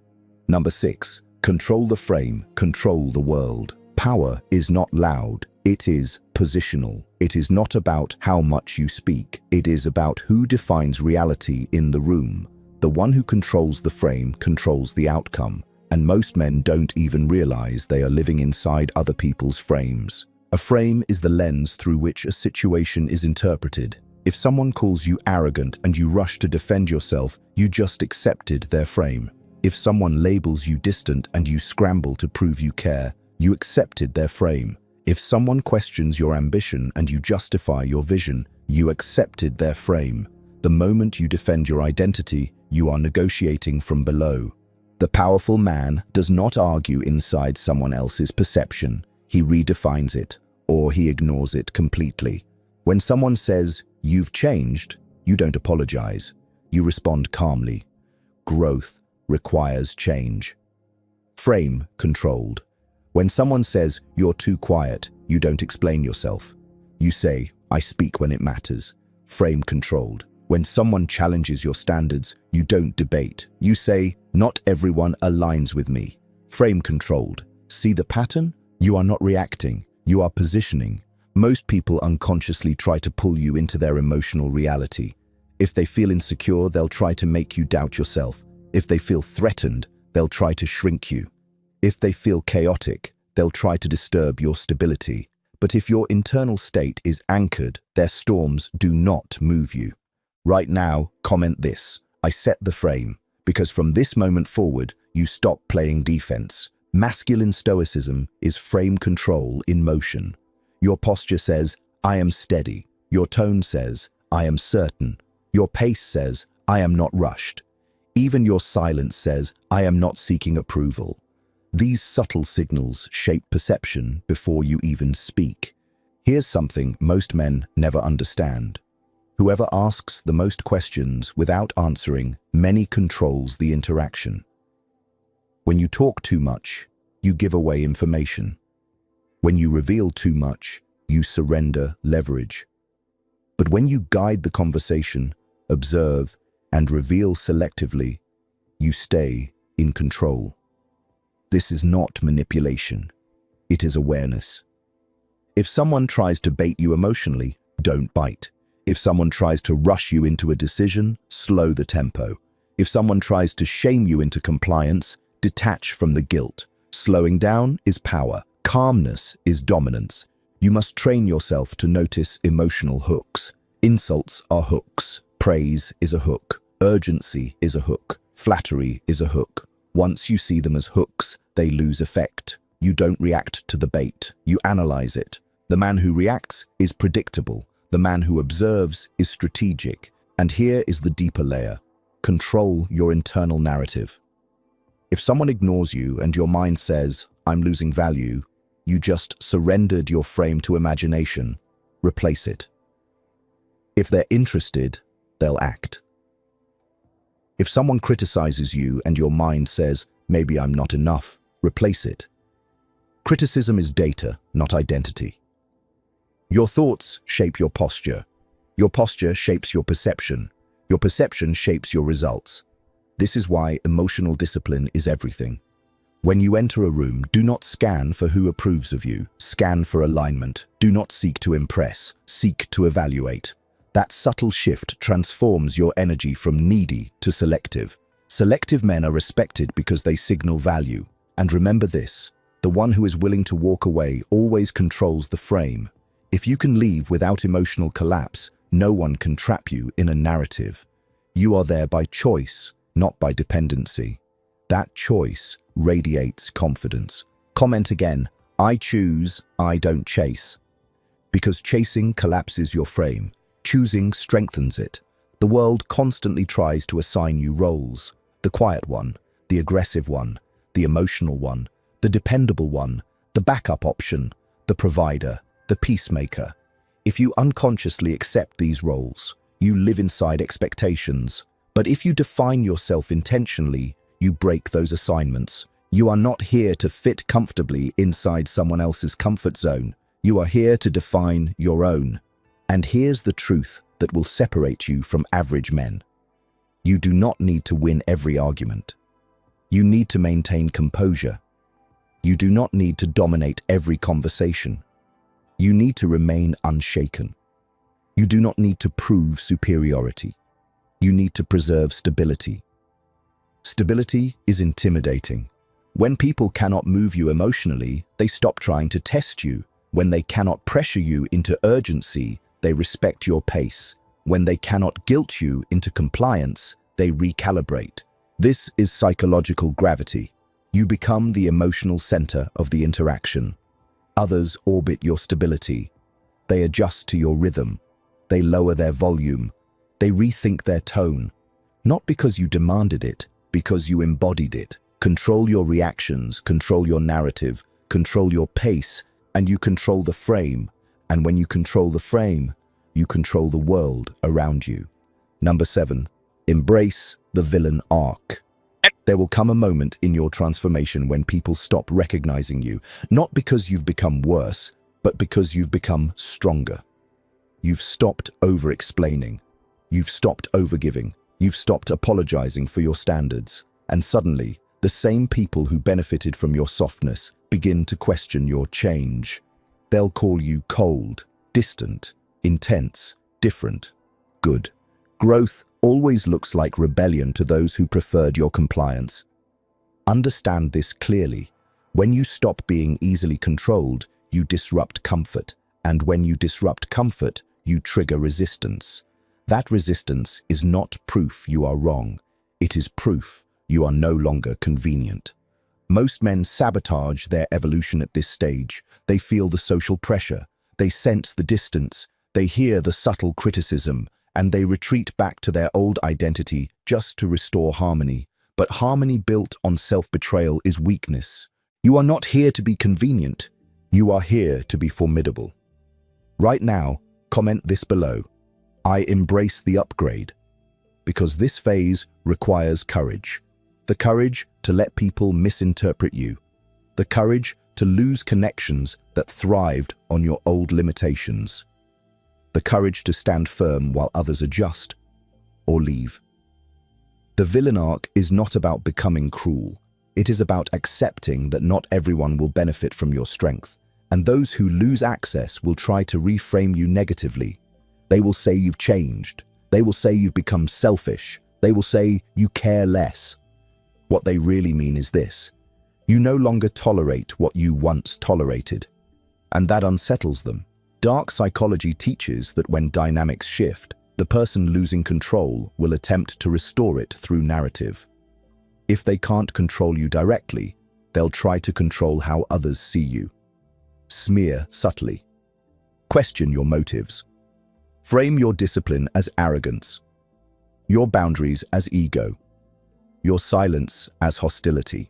Number 6. Control the frame, control the world. Power is not loud, it is positional. It is not about how much you speak. It is about who defines reality in the room. The one who controls the frame controls the outcome. And most men don't even realize they are living inside other people's frames. A frame is the lens through which a situation is interpreted. If someone calls you arrogant and you rush to defend yourself, you just accepted their frame. If someone labels you distant and you scramble to prove you care, you accepted their frame. If someone questions your ambition and you justify your vision, you accepted their frame. The moment you defend your identity, you are negotiating from below. The powerful man does not argue inside someone else's perception. He redefines it, or he ignores it completely. When someone says, "You've changed," you don't apologize. you respond calmly. Growth requires change. Frame controlled. When someone says, "You're too quiet," you don't explain yourself. You say, "I speak when it matters." Frame controlled. When someone challenges your standards, you don't debate. You say, "Not everyone aligns with me." Frame controlled. See the pattern? You are not reacting. You are positioning. Most people unconsciously try to pull you into their emotional reality. If they feel insecure, they'll try to make you doubt yourself. If they feel threatened, they'll try to shrink you. If they feel chaotic, they'll try to disturb your stability. But if your internal state is anchored, their storms do not move you. Right now, comment this: "I set the frame," because from this moment forward, you stop playing defense. Masculine stoicism is frame control in motion. Your posture says, "I am steady." Your tone says, "I am certain." Your pace says, "I am not rushed." Even your silence says, "I am not seeking approval." These subtle signals shape perception before you even speak. Here's something most men never understand. Whoever asks the most questions without answering, many controls the interaction. When you talk too much, you give away information. When you reveal too much, you surrender leverage. But when you guide the conversation, observe, and reveal selectively, you stay in control. This is not manipulation. It is awareness. If someone tries to bait you emotionally, don't bite. If someone tries to rush you into a decision, slow the tempo. If someone tries to shame you into compliance, detach from the guilt. Slowing down is power. Calmness is dominance. You must train yourself to notice emotional hooks. Insults are hooks. Praise is a hook. Urgency is a hook. Flattery is a hook. Once you see them as hooks, they lose effect. You don't react to the bait. You analyze it. The man who reacts is predictable. The man who observes is strategic. And here is the deeper layer. Control your internal narrative. If someone ignores you and your mind says, "I'm losing value," you just surrendered your frame to imagination. Replace it. If they're interested, they'll act. If someone criticizes you and your mind says, "Maybe I'm not enough," replace it. Criticism is data, not identity. Your thoughts shape your posture. Your posture shapes your perception. Your perception shapes your results. This is why emotional discipline is everything. When you enter a room, do not scan for who approves of you. Scan for alignment. Do not seek to impress. Seek to evaluate. That subtle shift transforms your energy from needy to selective. Selective men are respected because they signal value. And remember this: the one who is willing to walk away always controls the frame. If you can leave without emotional collapse, no one can trap you in a narrative. You are there by choice, not by dependency. That choice radiates confidence. Comment again: "I choose, I don't chase." Because chasing collapses your frame. Choosing strengthens it. The world constantly tries to assign you roles. The quiet one, the aggressive one, the emotional one, the dependable one, the backup option, the provider, the peacemaker. If you unconsciously accept these roles, you live inside expectations. But if you define yourself intentionally, you break those assignments. You are not here to fit comfortably inside someone else's comfort zone. You are here to define your own. And here's the truth that will separate you from average men. You do not need to win every argument. You need to maintain composure. You do not need to dominate every conversation. You need to remain unshaken. You do not need to prove superiority. You need to preserve stability. Stability is intimidating. When people cannot move you emotionally, they stop trying to test you. When they cannot pressure you into urgency, they respect your pace. When they cannot guilt you into compliance, they recalibrate. This is psychological gravity. You become the emotional center of the interaction. Others orbit your stability. They adjust to your rhythm. They lower their volume. They rethink their tone. Not because you demanded it, because you embodied it. Control your reactions, control your narrative, control your pace, and you control the frame. And when you control the frame, you control the world around you. Number 7, Embrace the villain arc. There will come a moment in your transformation when people stop recognizing you, not because you've become worse, but because you've become stronger. You've stopped over-explaining. You've stopped overgiving. You've stopped apologizing for your standards. And suddenly, the same people who benefited from your softness begin to question your change. They'll call you cold, distant, intense, different, good. Growth always looks like rebellion to those who preferred your compliance. Understand this clearly. When you stop being easily controlled, you disrupt comfort. And when you disrupt comfort, you trigger resistance. That resistance is not proof you are wrong. It is proof you are no longer convenient. Most men sabotage their evolution at this stage. They feel the social pressure. They sense the distance. They hear the subtle criticism, and they retreat back to their old identity just to restore harmony. But harmony built on self-betrayal is weakness. You are not here to be convenient. You are here to be formidable. Right now, comment this below. I embrace the upgrade. Because this phase requires courage. The courage to let people misinterpret you. The courage to lose connections that thrived on your old limitations. The courage to stand firm while others adjust or leave. The villain arc is not about becoming cruel. It is about accepting that not everyone will benefit from your strength, and those who lose access will try to reframe you negatively. They will say you've changed. They will say you've become selfish. They will say you care less. What they really mean is this: you no longer tolerate what you once tolerated, and that unsettles them. Dark psychology teaches that when dynamics shift, the person losing control will attempt to restore it through narrative. If they can't control you directly, they'll try to control how others see you. Smear subtly. Question your motives. Frame your discipline as arrogance, your boundaries as ego, your silence as hostility.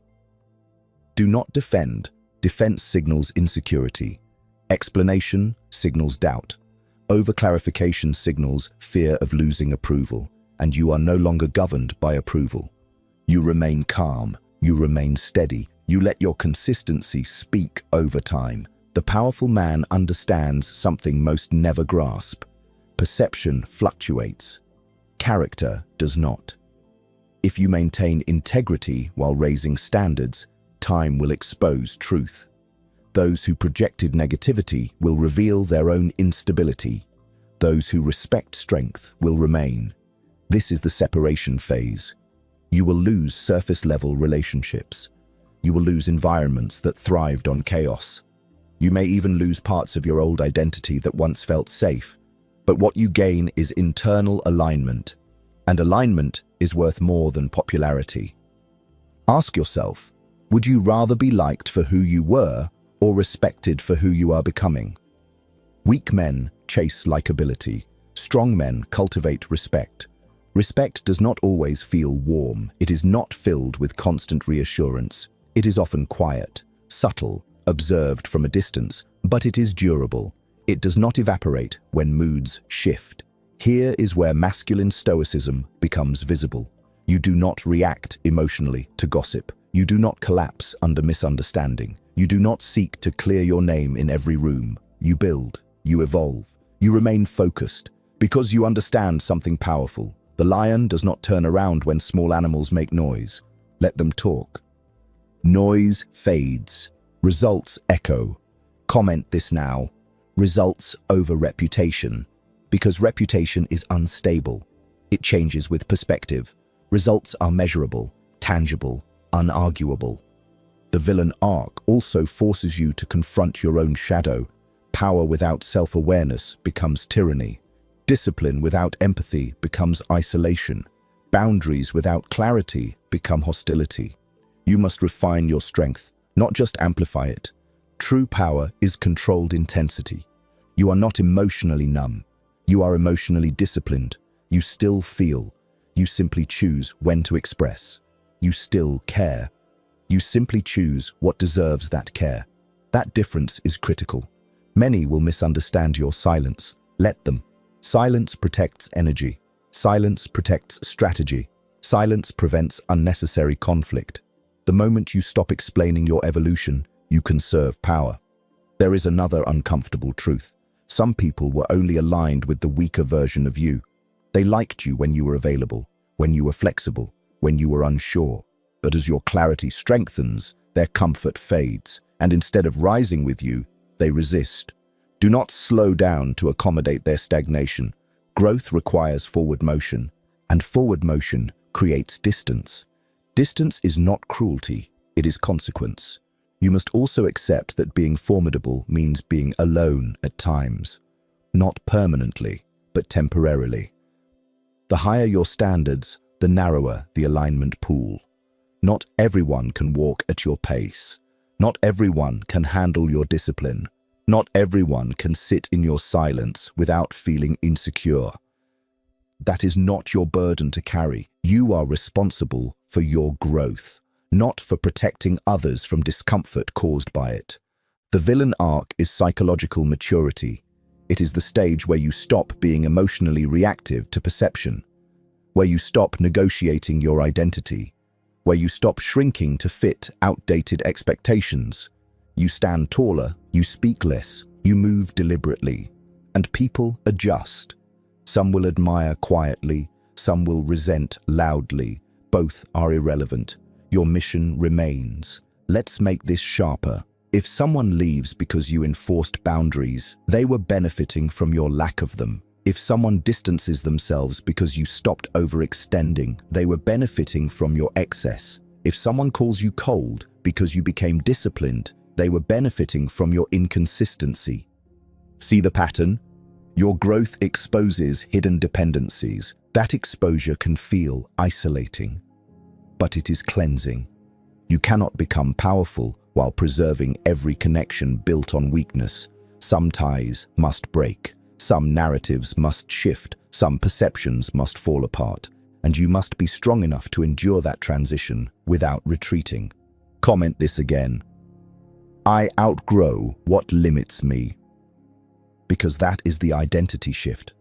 Do not defend. Defense signals insecurity. Explanation signals doubt. Overclarification signals fear of losing approval, and you are no longer governed by approval. You remain calm. You remain steady. You let your consistency speak over time. The powerful man understands something most never grasp. Perception fluctuates. Character does not. If you maintain integrity while raising standards, time will expose truth. Those who projected negativity will reveal their own instability. Those who respect strength will remain. This is the separation phase. You will lose surface-level relationships. You will lose environments that thrived on chaos. You may even lose parts of your old identity that once felt safe. But what you gain is internal alignment, and alignment is worth more than popularity. Ask yourself, would you rather be liked for who you were or respected for who you are becoming? Weak men chase likability. Strong men cultivate respect. Respect does not always feel warm. It is not filled with constant reassurance. It is often quiet, subtle, observed from a distance, but it is durable. It does not evaporate when moods shift. Here is where masculine stoicism becomes visible. You do not react emotionally to gossip. You do not collapse under misunderstanding. You do not seek to clear your name in every room. You build. You evolve. You remain focused. Because you understand something powerful. The lion does not turn around when small animals make noise. Let them talk. Noise fades. Results echo. Comment this now. Results over reputation. Because reputation is unstable. It changes with perspective. Results are measurable, tangible, unarguable. The villain arc also forces you to confront your own shadow. Power without self-awareness becomes tyranny. Discipline without empathy becomes isolation. Boundaries without clarity become hostility. You must refine your strength, not just amplify it. True power is controlled intensity. You are not emotionally numb. You are emotionally disciplined. You still feel. You simply choose when to express. You still care. You simply choose what deserves that care. That difference is critical. Many will misunderstand your silence. Let them. Silence protects energy. Silence protects strategy. Silence prevents unnecessary conflict. The moment you stop explaining your evolution, you conserve power. There is another uncomfortable truth. Some people were only aligned with the weaker version of you. They liked you when you were available, when you were flexible, when you were unsure. But as your clarity strengthens, their comfort fades, and instead of rising with you, they resist. Do not slow down to accommodate their stagnation. Growth requires forward motion, and forward motion creates distance. Distance is not cruelty, it is consequence. You must also accept that being formidable means being alone at times. Not permanently, but temporarily. The higher your standards, the narrower the alignment pool. Not everyone can walk at your pace. Not everyone can handle your discipline. Not everyone can sit in your silence without feeling insecure. That is not your burden to carry. You are responsible for your growth, not for protecting others from discomfort caused by it. The villain arc is psychological maturity. It is the stage where you stop being emotionally reactive to perception, where you stop negotiating your identity, where you stop shrinking to fit outdated expectations. You stand taller, you speak less, you move deliberately, and people adjust. Some will admire quietly, some will resent loudly. Both are irrelevant. Your mission remains. Let's make this sharper. If someone leaves because you enforced boundaries, they were benefiting from your lack of them. If someone distances themselves because you stopped overextending, they were benefiting from your excess. If someone calls you cold because you became disciplined, they were benefiting from your inconsistency. See the pattern? Your growth exposes hidden dependencies. That exposure can feel isolating, but it is cleansing. You cannot become powerful while preserving every connection built on weakness. Some ties must break, some narratives must shift, some perceptions must fall apart, and you must be strong enough to endure that transition without retreating. Comment this again. I outgrow what limits me. Because that is the identity shift.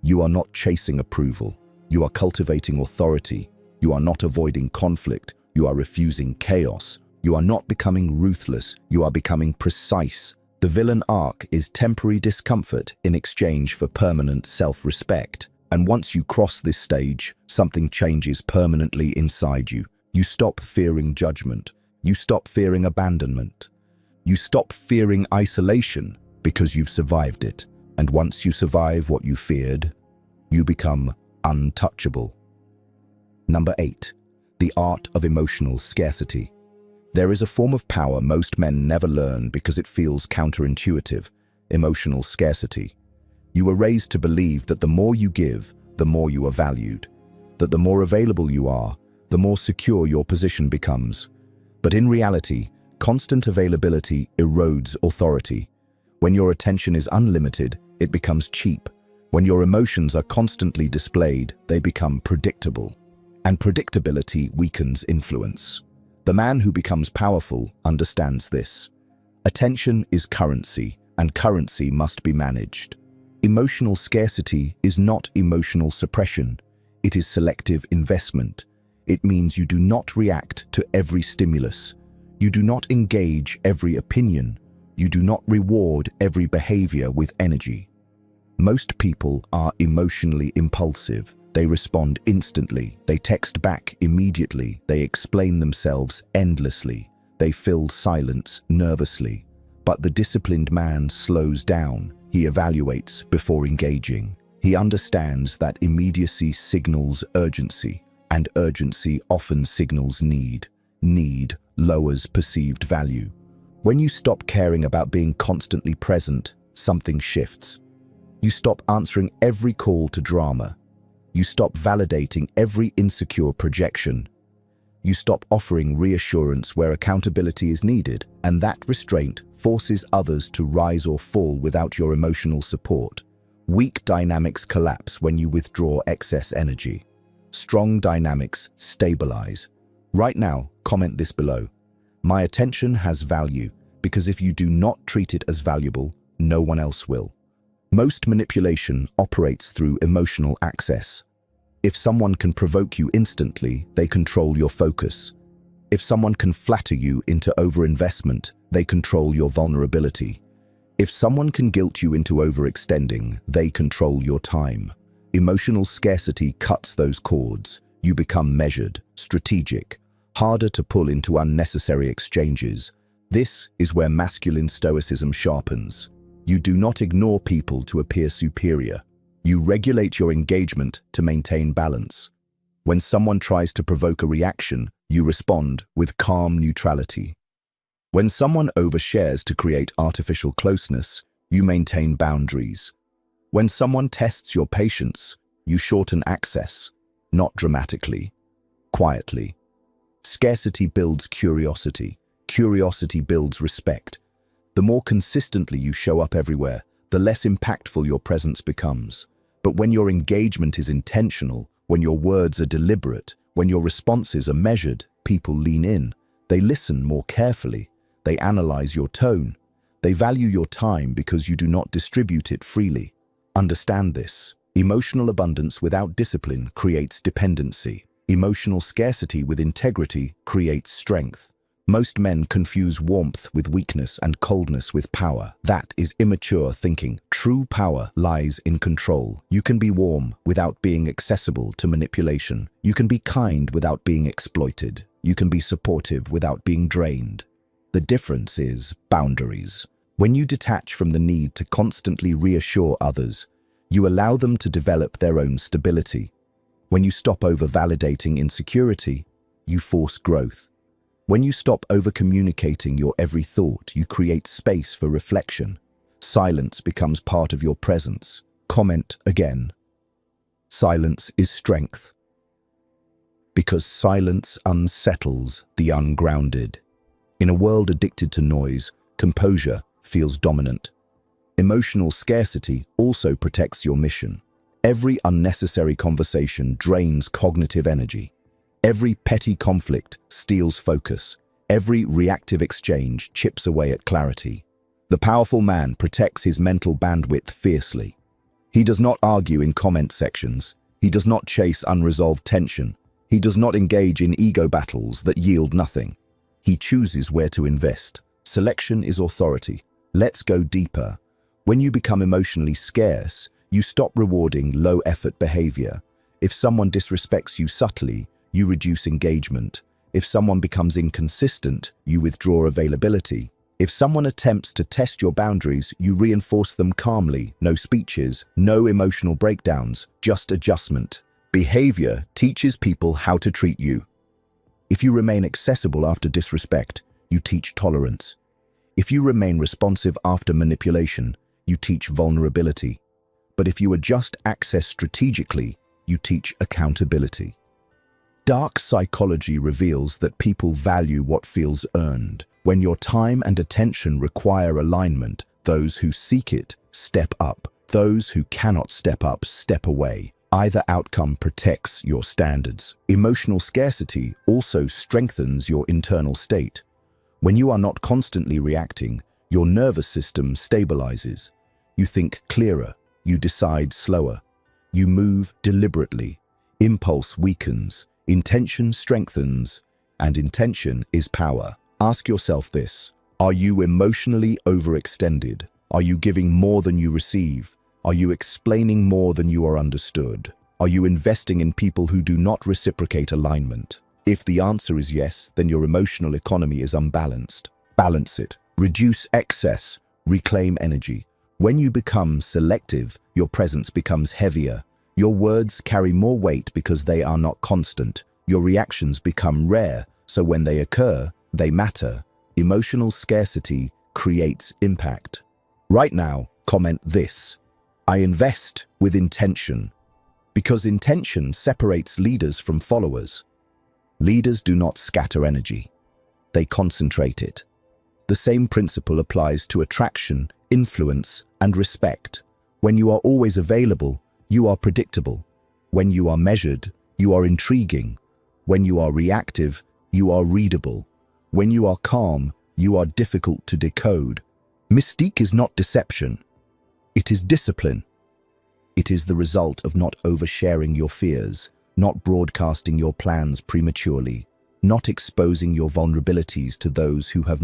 You are not chasing approval. You are cultivating authority. You are not avoiding conflict. You are refusing chaos. You are not becoming ruthless. You are becoming precise. The villain arc is temporary discomfort in exchange for permanent self-respect. And once you cross this stage, something changes permanently inside you. You stop fearing judgment. You stop fearing abandonment. You stop fearing isolation because you've survived it. And once you survive what you feared, you become untouchable. Number 8. The art of emotional scarcity. There is a form of power most men never learn because it feels counterintuitive: emotional scarcity. You were raised to believe that the more you give, the more you are valued. That the more available you are, the more secure your position becomes. But in reality, constant availability erodes authority. When your attention is unlimited, it becomes cheap. When your emotions are constantly displayed, they become predictable. And predictability weakens influence. The man who becomes powerful understands this. Attention is currency, and currency must be managed. Emotional scarcity is not emotional suppression. It is selective investment. It means you do not react to every stimulus. You do not engage every opinion. You do not reward every behavior with energy. Most people are emotionally impulsive. They respond instantly. They text back immediately. They explain themselves endlessly. They fill silence nervously. But the disciplined man slows down. He evaluates before engaging. He understands that immediacy signals urgency, and urgency often signals need. Need lowers perceived value. When you stop caring about being constantly present, something shifts. You stop answering every call to drama. You stop validating every insecure projection. You stop offering reassurance where accountability is needed, and that restraint forces others to rise or fall without your emotional support. Weak dynamics collapse when you withdraw excess energy. Strong dynamics stabilize. Right now, comment this below. My attention has value, because if you do not treat it as valuable, no one else will. Most manipulation operates through emotional access. If someone can provoke you instantly, they control your focus. If someone can flatter you into overinvestment, they control your vulnerability. If someone can guilt you into overextending, they control your time. Emotional scarcity cuts those cords. You become measured, strategic, harder to pull into unnecessary exchanges. This is where masculine stoicism sharpens. You do not ignore people to appear superior. You regulate your engagement to maintain balance. When someone tries to provoke a reaction, you respond with calm neutrality. When someone overshares to create artificial closeness, you maintain boundaries. When someone tests your patience, you shorten access, not dramatically, quietly. Scarcity builds curiosity. Curiosity builds respect. The more consistently you show up everywhere, the less impactful your presence becomes. But when your engagement is intentional, when your words are deliberate, when your responses are measured, people lean in. They listen more carefully. They analyze your tone. They value your time because you do not distribute it freely. Understand this. Emotional abundance without discipline creates dependency. Emotional scarcity with integrity creates strength. Most men confuse warmth with weakness and coldness with power. That is immature thinking. True power lies in control. You can be warm without being accessible to manipulation. You can be kind without being exploited. You can be supportive without being drained. The difference is boundaries. When you detach from the need to constantly reassure others, you allow them to develop their own stability. When you stop over-validating insecurity, you force growth. When you stop over-communicating your every thought, you create space for reflection. Silence becomes part of your presence. Comment again. Silence is strength. Because silence unsettles the ungrounded. In a world addicted to noise, composure feels dominant. Emotional scarcity also protects your mission. Every unnecessary conversation drains cognitive energy. Every petty conflict steals focus. Every reactive exchange chips away at clarity. The powerful man protects his mental bandwidth fiercely. He does not argue in comment sections. He does not chase unresolved tension. He does not engage in ego battles that yield nothing. He chooses where to invest. Selection is authority. Let's go deeper. When you become emotionally scarce, you stop rewarding low-effort behavior. If someone disrespects you subtly, you reduce engagement. If someone becomes inconsistent, you withdraw availability. If someone attempts to test your boundaries, you reinforce them calmly. No speeches, no emotional breakdowns, just adjustment. Behavior teaches people how to treat you. If you remain accessible after disrespect, you teach tolerance. If you remain responsive after manipulation, you teach vulnerability. But if you adjust access strategically, you teach accountability. Dark psychology reveals that people value what feels earned. When your time and attention require alignment, those who seek it step up. Those who cannot step up step away. Either outcome protects your standards. Emotional scarcity also strengthens your internal state. When you are not constantly reacting, your nervous system stabilizes. You think clearer. You decide slower. You move deliberately. Impulse weakens. Intention strengthens, and intention is power. Ask yourself this: are you emotionally overextended? Are you giving more than you receive? Are you explaining more than you are understood? Are you investing in people who do not reciprocate alignment? If the answer is yes, then your emotional economy is unbalanced. Balance it. Reduce excess. Reclaim energy. When you become selective, your presence becomes heavier. Your words carry more weight because they are not constant. Your reactions become rare, so when they occur, they matter. Emotional scarcity creates impact. Right now, comment this: I invest with intention. Because intention separates leaders from followers. Leaders do not scatter energy. They concentrate it. The same principle applies to attraction, influence, and respect. When you are always available, you are predictable. When you are measured, you are intriguing. When you are reactive, you are readable. When you are calm, you are difficult to decode. Mystique is not deception. It is discipline. It is the result of not oversharing your fears, not broadcasting your plans prematurely, not exposing your vulnerabilities to those who have